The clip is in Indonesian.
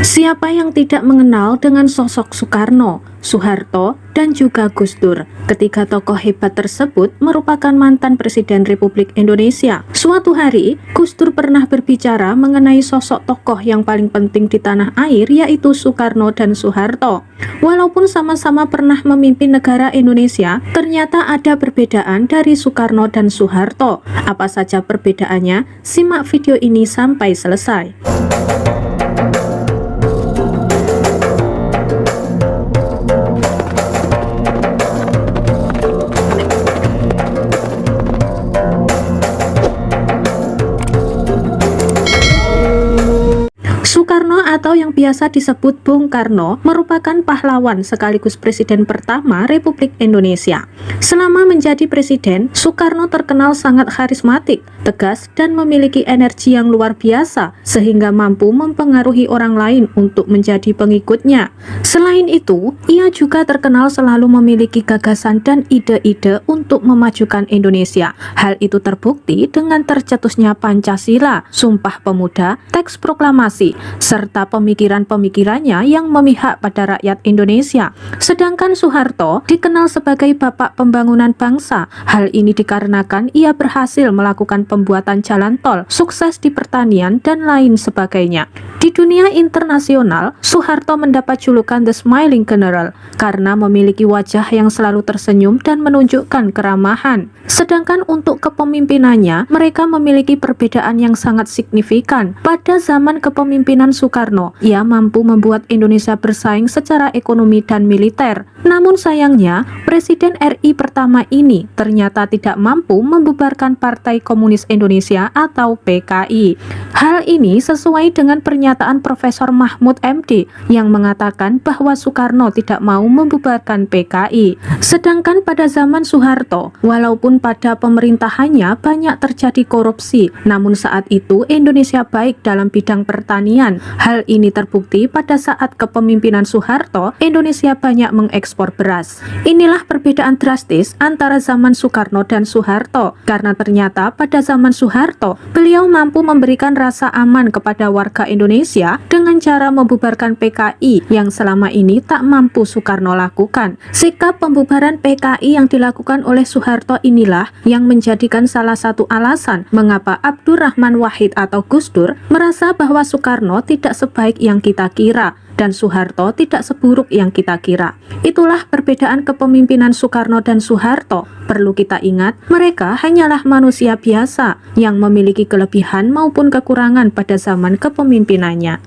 Siapa yang tidak mengenal dengan sosok Soekarno, Soeharto, dan juga Gus Dur? Ketiga tokoh hebat tersebut merupakan mantan Presiden Republik Indonesia. Suatu hari, Gus Dur pernah berbicara mengenai sosok tokoh yang paling penting di tanah air, yaitu Soekarno dan Soeharto. Walaupun sama-sama pernah memimpin negara Indonesia, ternyata ada perbedaan dari Soekarno dan Soeharto. Apa saja perbedaannya? Simak video ini sampai selesai. Soekarno atau yang biasa disebut Bung Karno merupakan pahlawan sekaligus presiden pertama Republik Indonesia. Selama menjadi presiden, Soekarno terkenal sangat karismatik, tegas, dan memiliki energi yang luar biasa sehingga mampu mempengaruhi orang lain untuk menjadi pengikutnya. Selain itu, ia juga terkenal selalu memiliki gagasan dan ide-ide untuk memajukan Indonesia. Hal itu terbukti dengan tercetusnya Pancasila, Sumpah Pemuda, teks proklamasi, serta pemikiran-pemikirannya yang memihak pada rakyat Indonesia. Sedangkan Soeharto dikenal sebagai bapak pembangunan bangsa. Hal ini dikarenakan ia berhasil melakukan pembuatan jalan tol, sukses di pertanian, dan lain sebagainya. Di dunia internasional, Soeharto mendapat julukan The Smiling General karena memiliki wajah yang selalu tersenyum dan menunjukkan keramahan. Sedangkan untuk kepemimpinannya, mereka memiliki perbedaan yang sangat signifikan. Pada zaman kepemimpinan Soekarno, ia mampu membuat Indonesia bersaing secara ekonomi dan militer. Namun sayangnya, Presiden RI pertama ini ternyata tidak mampu membubarkan Partai Komunis Indonesia atau PKI. Hal ini sesuai dengan pernyataan Profesor Mahmud MD yang mengatakan bahwa Soekarno tidak mau membubarkan PKI. Sedangkan pada zaman Soeharto, walaupun pada pemerintahannya banyak terjadi korupsi, namun saat itu Indonesia baik dalam bidang pertanian. Hal ini terbukti pada saat kepemimpinan Soeharto, Indonesia banyak mengekspor beras. Inilah perbedaan drastis antara zaman Soekarno dan Soeharto, karena ternyata pada zaman Soeharto, beliau mampu memberikan rasa aman kepada warga Indonesia dengan cara membubarkan PKI yang selama ini tak mampu Soekarno lakukan. Sikap pembubaran PKI yang dilakukan oleh Soeharto inilah yang menjadikan salah satu alasan mengapa Abdurrahman Wahid atau Gus Dur merasa bahwa Soekarno tidak sebaik yang kita kira dan Soeharto tidak seburuk yang kita kira. Itulah perbedaan kepemimpinan Soekarno dan Soeharto. Perlu kita ingat, mereka hanyalah manusia biasa yang memiliki kelebihan maupun kekurangan pada zaman kepemimpinannya.